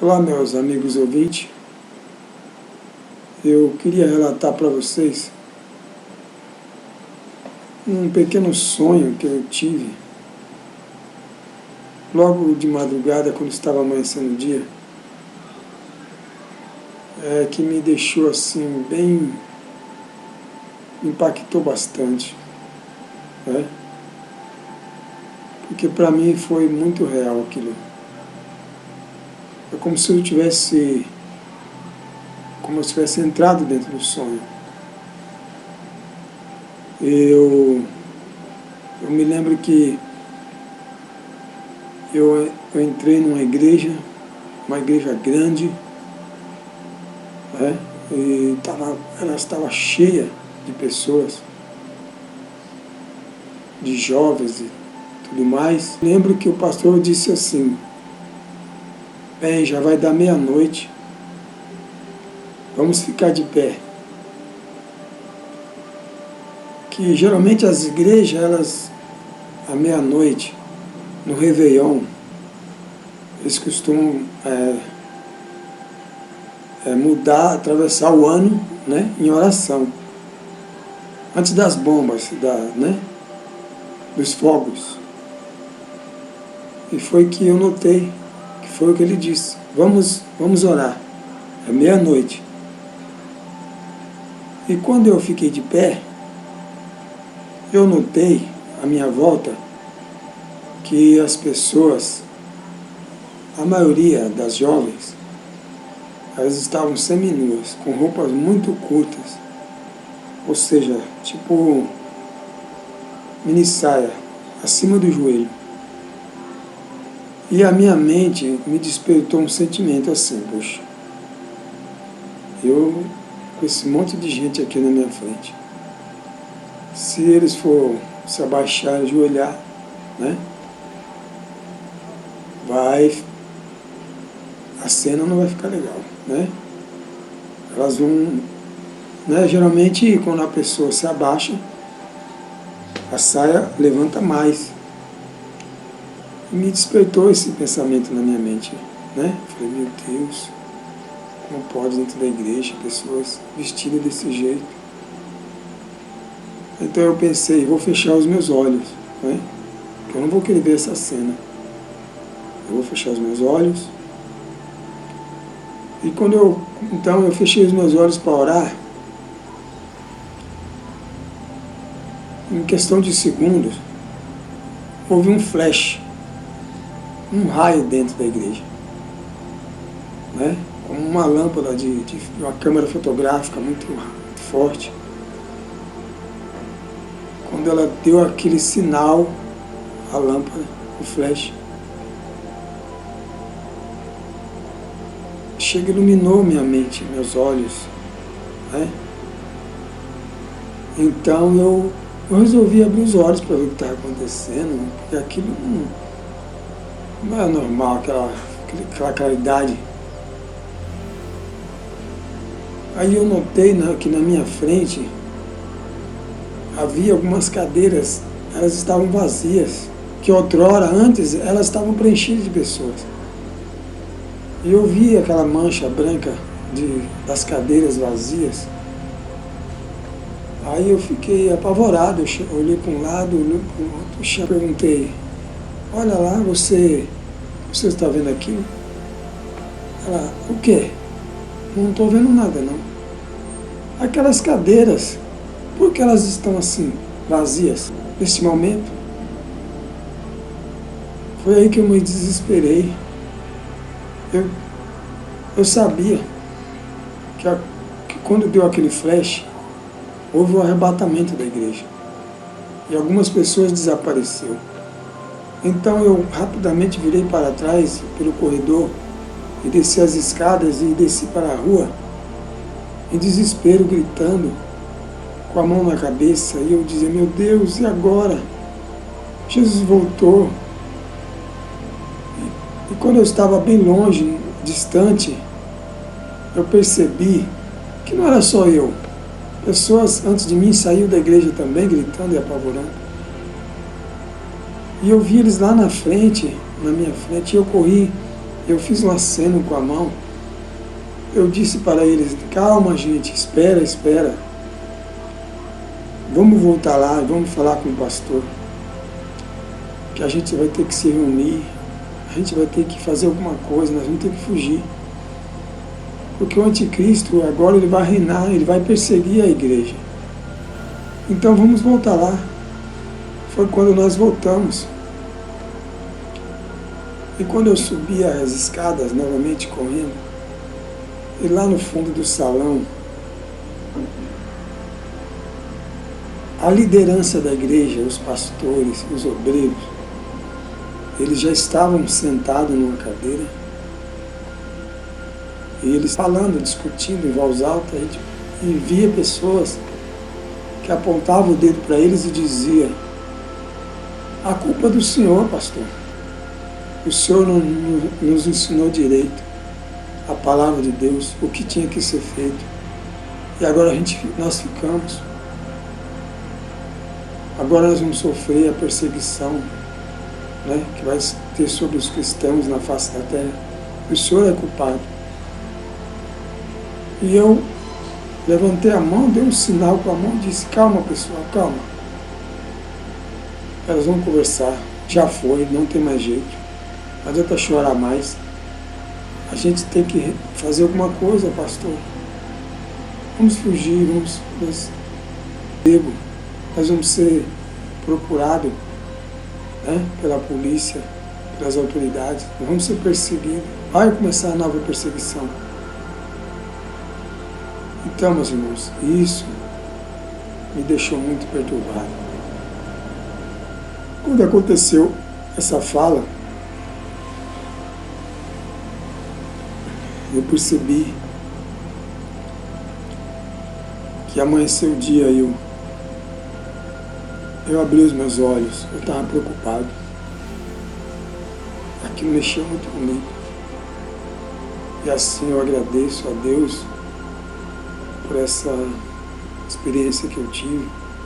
Olá, meus amigos ouvintes. Eu queria relatar para vocês um pequeno sonho que eu tive logo de madrugada, quando estava amanhecendo o dia, que me deixou assim bem, me impactou bastante, né? Porque para mim foi muito real aquilo. É como se eu tivesse entrado dentro do sonho. Eu me lembro que eu entrei numa igreja, uma igreja grande, né? E ela estava cheia de pessoas, de jovens e tudo mais. Lembro que o pastor disse assim: bem, já vai dar meia-noite, vamos ficar de pé. Que geralmente as igrejas, elas, à meia-noite, no Réveillon, eles costumam mudar, atravessar o ano, né, em oração, antes das bombas, dos fogos. E foi que eu notei, que foi o que ele disse: vamos orar, é meia-noite. E quando eu fiquei de pé, eu notei à minha volta que as pessoas, a maioria das jovens, elas estavam seminuas, com roupas muito curtas, ou seja, tipo mini saia, acima do joelho. E a minha mente me despertou um sentimento assim: poxa, eu com esse monte de gente aqui na minha frente, se eles for se abaixar, ajoelhar, né, a cena não vai ficar legal, né? Elas vão, né, geralmente quando a pessoa se abaixa, a saia levanta mais. E me despertou esse pensamento na minha mente, né? Falei: meu Deus, como pode dentro da igreja pessoas vestidas desse jeito? Então eu pensei: vou fechar os meus olhos, né? Porque eu não vou querer ver essa cena. Eu vou fechar os meus olhos. E então eu fechei os meus olhos para orar. Em questão de segundos, houve um flash, um raio dentro da igreja, né? Como uma lâmpada de uma câmera fotográfica muito forte. Quando ela deu aquele sinal, a lâmpada, o flash, chega, iluminou minha mente, meus olhos, né? Então eu resolvi abrir os olhos para ver o que estava acontecendo, porque aquilo não era normal, aquela claridade. Aí eu notei que na minha frente havia algumas cadeiras, elas estavam vazias, que outrora, antes, elas estavam preenchidas de pessoas. E eu vi aquela mancha branca das cadeiras vazias. Aí eu fiquei apavorado, eu olhei para um lado, olhei para o outro, perguntei: olha lá, você está vendo aquilo? Ela: o quê? Não estou vendo nada, não. Aquelas cadeiras, por que elas estão assim, vazias, nesse momento? Foi aí que eu me desesperei. Eu sabia que quando deu aquele flash, houve um arrebatamento da igreja. E algumas pessoas desapareceram. Então eu rapidamente virei para trás, pelo corredor, e desci as escadas e desci para a rua, em desespero, gritando, com a mão na cabeça. E eu dizia: meu Deus, e agora? Jesus voltou. E quando eu estava bem longe, distante, eu percebi que não era só eu. Pessoas antes de mim saíram da igreja também, gritando e apavorando. E eu vi eles lá na frente, na minha frente, e eu corri eu fiz um aceno com a mão. Eu disse para eles, calma gente, espera, espera. Vamos voltar lá, vamos falar com o pastor. Que a gente vai ter que se reunir, a gente vai ter que fazer alguma coisa, nós vamos ter que fugir. Porque o anticristo agora ele vai reinar, ele vai perseguir a igreja. Então vamos voltar lá. Foi quando nós voltamos. E quando eu subi as escadas novamente correndo, e lá no fundo do salão, a liderança da igreja, os pastores, os obreiros, eles já estavam sentados numa cadeira, e eles falando, discutindo em voz alta, e via pessoas que apontavam o dedo para eles e dizia: a culpa é do senhor, pastor. O senhor não nos ensinou direito a palavra de Deus, o que tinha que ser feito. E agora nós ficamos. Agora nós vamos sofrer a perseguição, né, que vai ter sobre os cristãos na face da terra. O senhor é culpado. E eu levantei a mão, dei um sinal com a mão e disse: calma pessoal, calma. Elas vão conversar. Já foi, não tem mais jeito. Não adianta chorar mais. A gente tem que fazer alguma coisa, pastor. Vamos fugir, nós vamos ser procurados, né, pela polícia, pelas autoridades. Nós vamos ser perseguidos. Vai começar a nova perseguição. Então, meus irmãos, isso me deixou muito perturbado. Quando aconteceu essa fala, eu percebi que amanheceu o dia e eu abri os meus olhos, eu estava preocupado. Aquilo mexeu muito comigo. E assim eu agradeço a Deus por essa experiência que eu tive.